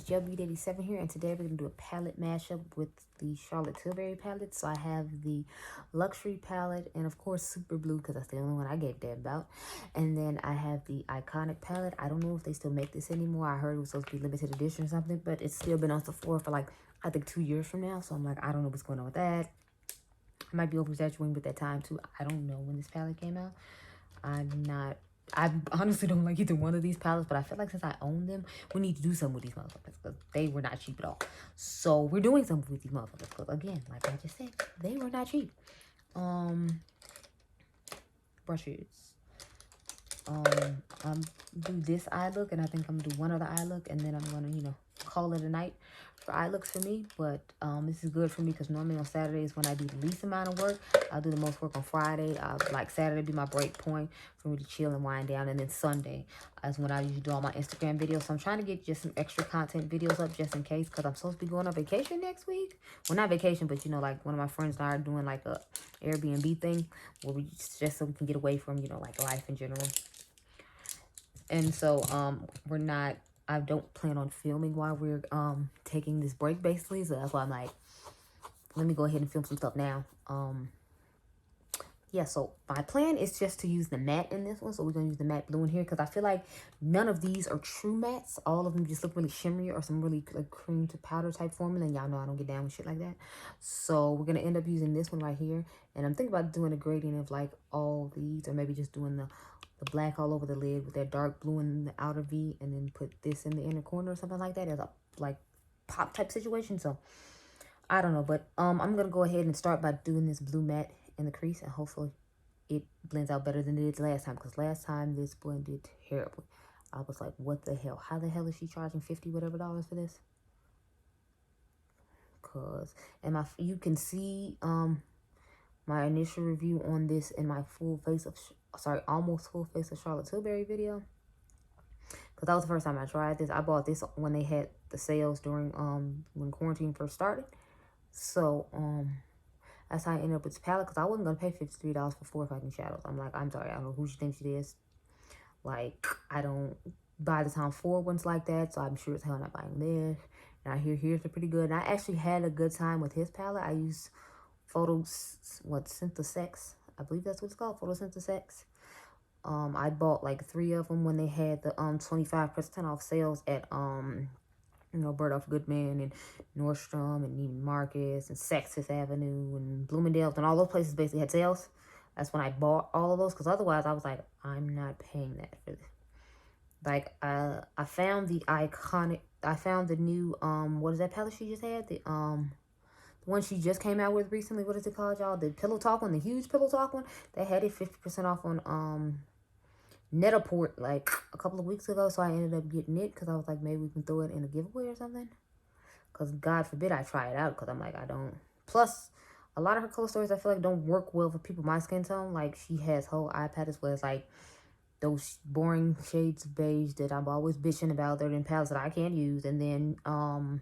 Beauty87 here, and today we're going to do a palette mashup with the Charlotte Tilbury palette. So I have the Luxury palette, and of course Super Blue, because that's the only one I gave a damn about. And then I have the Iconic palette. I don't know if they still make this anymore. I heard it was supposed to be limited edition or something, but it's still been on the floor for like, I think 2 years from now. So I'm like, I don't know what's going on with that. I might be over-exaggerating with that time too. I don't know when this palette came out. I honestly don't like either one of these palettes, but I feel like since I own them, we need to do something with these motherfuckers because they were not cheap at all. So we're doing something with these motherfuckers because, again, like I just said, they were not cheap. Brushes. I'm do this eye look, and I think I'm gonna do one other eye look, and then I'm gonna, you know, call it a night for eye looks for me. But this is good for me because normally on Saturdays when I do the least amount of work, I'll do the most work on Friday. Like Saturday be my break point for me to chill and wind down, and then Sunday is when I usually do all my Instagram videos. So I'm trying to get just some extra content videos up just in case, because I'm supposed to be going on vacation next week. Well, not vacation, but you know, like one of my friends and I are doing like a Airbnb thing where we just so we can get away from, you know, like life in general. And so I don't plan on filming while we're taking this break, basically. So that's why I'm like, let me go ahead and film some stuff now. Yeah, so my plan is just to use the matte in this one. So we're going to use the matte blue in here because I feel like none of these are true mattes. All of them just look really shimmery or some really like cream to powder type formula. And y'all know I don't get down with shit like that. So we're going to end up using this one right here. And I'm thinking about doing a gradient of like all these, or maybe just doing the black all over the lid with that dark blue in the outer V, and then put this in the inner corner or something like that as a like pop type situation. So I don't know, but I'm gonna go ahead and start by doing this blue matte in the crease, and hopefully it blends out better than it did last time, because last time this blended terribly. I was like, what the hell? How the hell is she charging $50 whatever for this? Cause you can see my initial review on this in my full face of almost full face of Charlotte Tilbury video, because that was the first time I tried this. I bought this when they had the sales during when quarantine first started. So that's how I ended up with this palette, because I wasn't gonna pay $53 for 4 fucking shadows. I'm like, I'm sorry, I don't know who she thinks she is. Like, I don't buy the Tom Ford ones like that, so I'm sure as hell not buying this. And I hear his are pretty good. And I actually had a good time with his palette. I used Synthesex, I believe that's what it's called, Photosynthesex. I bought like 3 of them when they had the 25% off sales at you know, Bergdorf Goodman and Nordstrom and Neiman Marcus and Saks Fifth Avenue and Bloomingdale's, and all those places basically had sales. That's when I bought all of those, because otherwise I was like, I'm not paying that for this. Like, I found the new what is that palette she just had? The one she just came out with recently. What is it called, y'all? The Pillow Talk one, the huge Pillow Talk one. They had it 50% off on Net-a-Port like a couple of weeks ago. So I ended up getting it because I was like, maybe we can throw it in a giveaway or something. Because God forbid I try it out, because I'm like, I don't. Plus, a lot of her color stories I feel like don't work well for people my skin tone. Like, she has whole eye palettes where it's like those boring shades of beige that I'm always bitching about. They're in palettes that I can't use. And then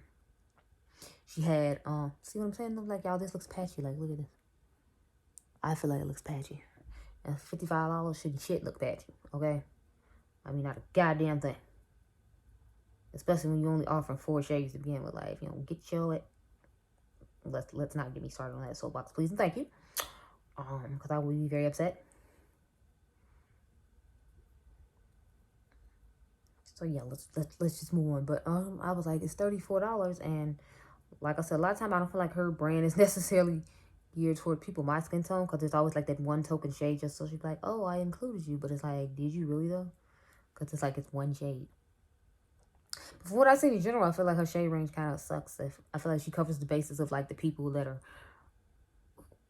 she had, see what I'm saying? Like, y'all, this looks patchy. Like, look at this. I feel like it looks patchy. And $55 shouldn't shit look patchy, okay? I mean, not a goddamn thing. Especially when you're only offering 4 shades to begin with. Like, you know, get your it. Let's not get me started on that soapbox, please, and thank you. Because I will be very upset. So yeah, let's just move on. But I was like, it's $34, and like I said, a lot of time I don't feel like her brand is necessarily geared toward people my skin tone, because there's always like that one token shade just so she's like, oh, I included you. But it's like, did you really though? Because it's like, it's one shade. But from what I've seen in general, I feel like her shade range kind of sucks. I feel like she covers the basis of like the people that are,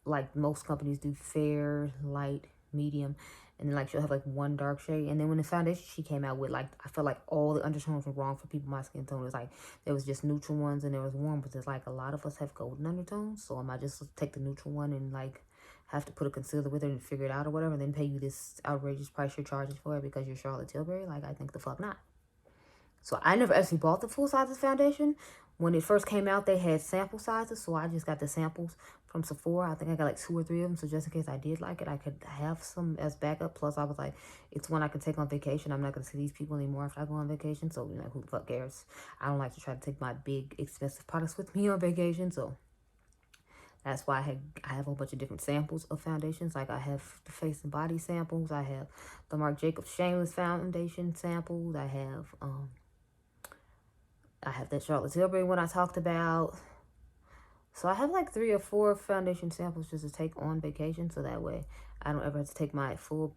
like most companies do, fair, light, medium, and then like she'll have like one dark shade. And then when the foundation she came out with, like, I felt like all the undertones were wrong for people my skin tone. It was like there was just neutral ones and there was warm, but there's like a lot of us have golden undertones. So I might just take the neutral one and like have to put a concealer with it and figure it out or whatever, and then pay you this outrageous price you're charging for it because you're Charlotte Tilbury. Like, I think the fuck not. So I never actually bought the full sizes foundation. When it first came out, they had sample sizes, so I just got the samples. from Sephora. I think I got like 2 or 3 of them. So just in case I did like it, I could have some as backup. Plus, I was like, it's one I could take on vacation. I'm not going to see these people anymore after I go on vacation. So, you know, who the fuck cares? I don't like to try to take my big, expensive products with me on vacation. So that's why I have a whole bunch of different samples of foundations. Like I have the face and body samples. I have the Marc Jacobs Shameless Foundation samples. I have that Charlotte Tilbury one I talked about. So I have like 3 or 4 foundation samples just to take on vacation. So that way I don't ever have to take my full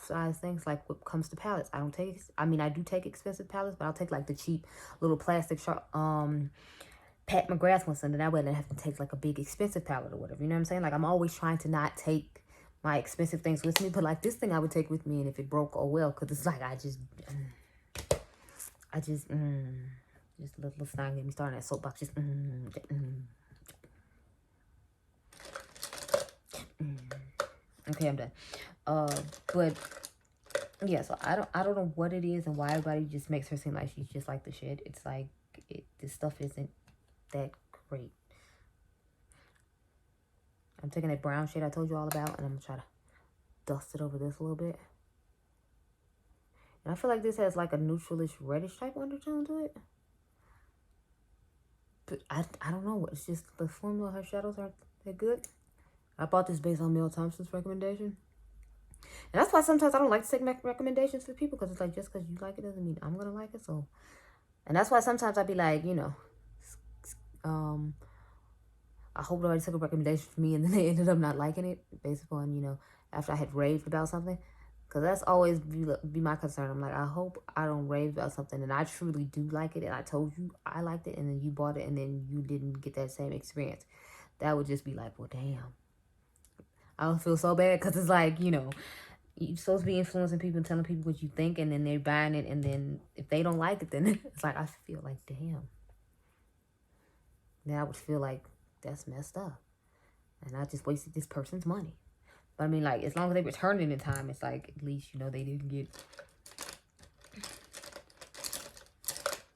size things. Like what comes to palettes, I don't take, I mean, I do take expensive palettes, but I'll take like the cheap little plastic Pat McGrath ones, and then that way I don't have to take like a big expensive palette or whatever. You know what I'm saying? Like I'm always trying to not take my expensive things with me, but like this thing I would take with me, and if it broke, oh well, because it's like just let's not get me started on that soapbox. Okay, I'm done. But yeah, so I don't know what it is and why everybody just makes her seem like she's just like the shit. It's like this stuff isn't that great. I'm taking that brown shade I told you all about, and I'm gonna try to dust it over this a little bit. And I feel like this has like a neutralish reddish type undertone to it. But I don't know. It's just the formula of her shadows aren't that good. I bought this based on Mel Thompson's recommendation. And that's why sometimes I don't like to take recommendations for people, because it's like, just because you like it doesn't mean I'm gonna like it. So, and that's why sometimes I'd be like, you know, I hope nobody took a recommendation from me and then they ended up not liking it based upon, you know, after I had raved about something. Because that's always be my concern. I'm like, I hope I don't rave about something and I truly do like it, and I told you I liked it, and then you bought it and then you didn't get that same experience. That would just be like, well, damn. I don't feel so bad, because it's like, you know, you're supposed to be influencing people and telling people what you think, and then they're buying it, and then if they don't like it, then it's like, I feel like, damn. Then I would feel like that's messed up, and I just wasted this person's money. But I mean, like, as long as they return it in time, it's like, at least, you know, they didn't get...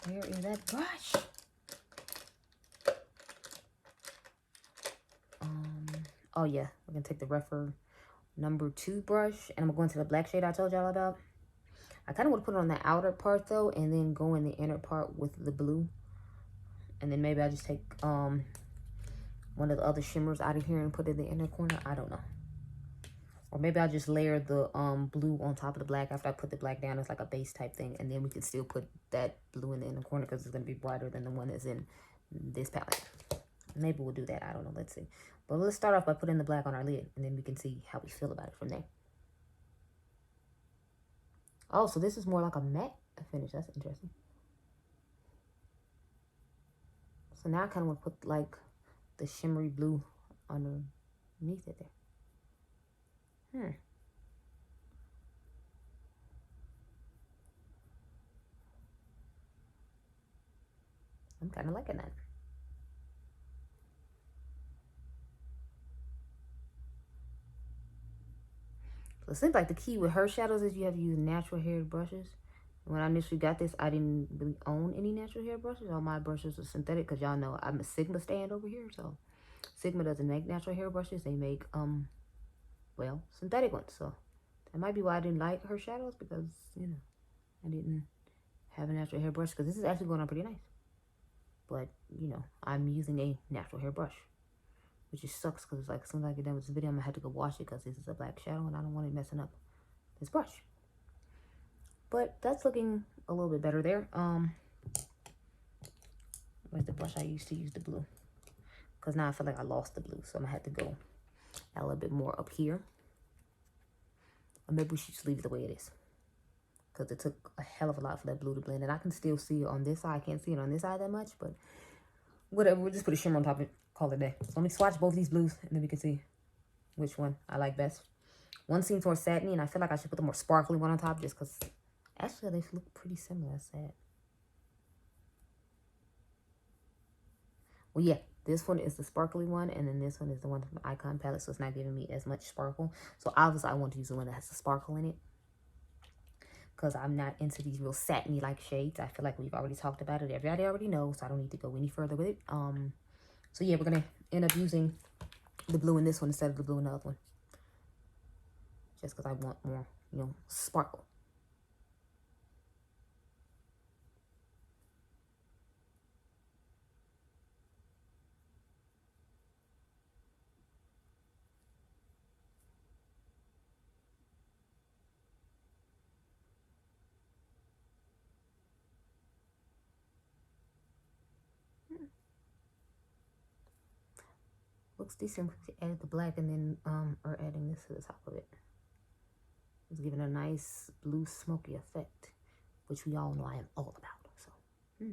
Where is that brush? Oh yeah, we're gonna take the Refer number 2 brush, and I'm gonna go into the black shade I told y'all about. I kind of want to put it on the outer part though, and then go in the inner part with the blue. And then maybe I just take one of the other shimmers out of here and put it in the inner corner. I don't know. Or maybe I'll just layer the blue on top of the black after I put the black down. It's like a base type thing, and then we can still put that blue in the inner corner because it's gonna be brighter than the one that's in this palette. Maybe we'll do that. I don't know. Let's see. But let's start off by putting the black on our lid, and then we can see how we feel about it from there. Oh, so this is more like a matte finish. That's interesting. So now I kind of want to put like the shimmery blue underneath it there. I'm kind of liking that. So it seems like the key with her shadows is you have to use natural haired brushes. When I initially got this, I didn't really own any natural hair brushes. All my brushes are synthetic, because y'all know I'm a Sigma stand over here. So Sigma doesn't make natural hair brushes. They make, well, synthetic ones. So that might be why I didn't like her shadows, because, you know, I didn't have a natural hair brush, because this is actually going on pretty nice. But, you know, I'm using a natural hair brush, which just sucks, because it's like, as soon as I get done with this video, I'm going to have to go wash it, because this is a black shadow, and I don't want it messing up this brush. But that's looking a little bit better there. Where's the brush I used to use the blue? Because now I feel like I lost the blue, so I'm going to have to go a little bit more up here. Or maybe we should just leave it the way it is, because it took a hell of a lot for that blue to blend. And I can still see it on this side. I can't see it on this side that much, but whatever. We'll just put a shimmer on top of it, call it a day. So let me swatch both these blues, and then we can see which one I like best. One seems more satiny, and I feel like I should put the more sparkly one on top, just because actually they look pretty similar. Sad. Well, yeah, this one is the sparkly one, and then this one is the one from the Icon palette, so it's not giving me as much sparkle. So obviously I want to use the one that has the sparkle in it, because I'm not into these real satiny like shades. I feel like we've already talked about it. Everybody already knows, so I don't need to go any further with it. So yeah, we're gonna end up using the blue in this one instead of the blue in the other one. Just because I want more, you know, sparkle. Looks decent because you added the black and then are adding this to the top of it. It's giving a nice blue smoky effect, which we all know I am all about. So, I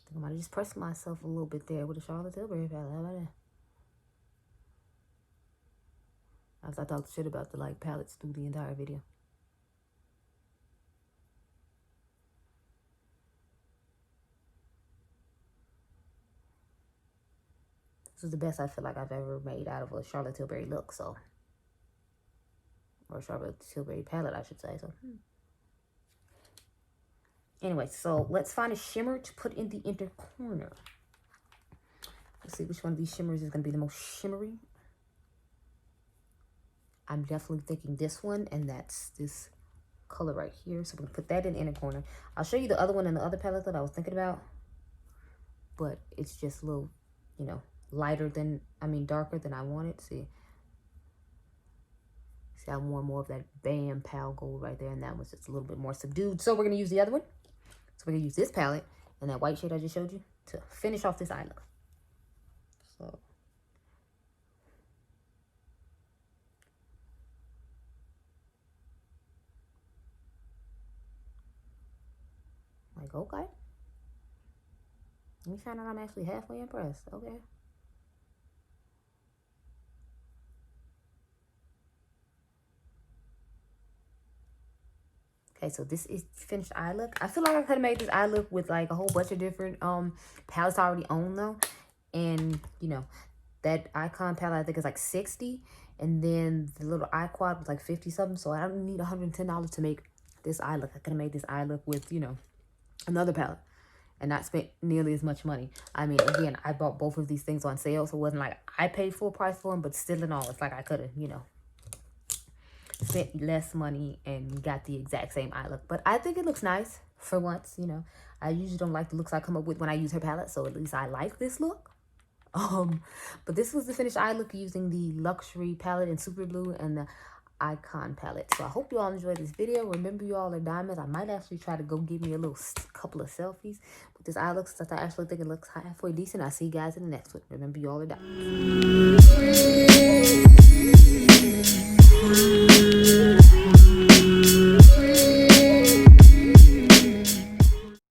think I might have just pressed myself a little bit there with a Charlotte Tilbury palette. How about that? After I talked shit about the like palettes through the entire video. This is the best I feel like I've ever made out of a Charlotte Tilbury look, so. Or Charlotte Tilbury palette, I should say, so. Anyway, so let's find a shimmer to put in the inner corner. Let's see which one of these shimmers is going to be the most shimmery. I'm definitely thinking this one, and that's this color right here. So we're going to put that in the inner corner. I'll show you the other one in the other palette that I was thinking about. But it's just a little, you know, lighter than, darker than I wanted. See, I want more of that Bam Pal Gold right there, and that was just a little bit more subdued. So we're going to use the other one. So we're going to use this palette and that white shade I just showed you to finish off this eye look. So. Like, okay. Let me find out I'm actually halfway impressed. Okay. Okay, so this is finished eye look. I feel like I could have made this eye look with like a whole bunch of different palettes I already own though. And, you know, that Icon palette I think is like 60. And then the little eye quad was like 50 something. So I don't need $110 to make this eye look. I could have made this eye look with, you know, another palette and not spent nearly as much money. I mean, again, I bought both of these things on sale. So it wasn't like I paid full price for them, but still in all, it's like I could have, you know, spent less money and got the exact same eye look. But I think it looks nice for once, you know. I usually don't like the looks I come up with when I use her palette, so at least I like this look. But this was the finished eye look using the Luxury palette in Super Blue and the Icon palette. So I hope you all enjoyed this video. Remember, you all are diamonds. I might actually try to go give me a little couple of selfies with this eye look, since I actually think it looks halfway decent. I'll see you guys in the next one. Remember, you all are diamonds.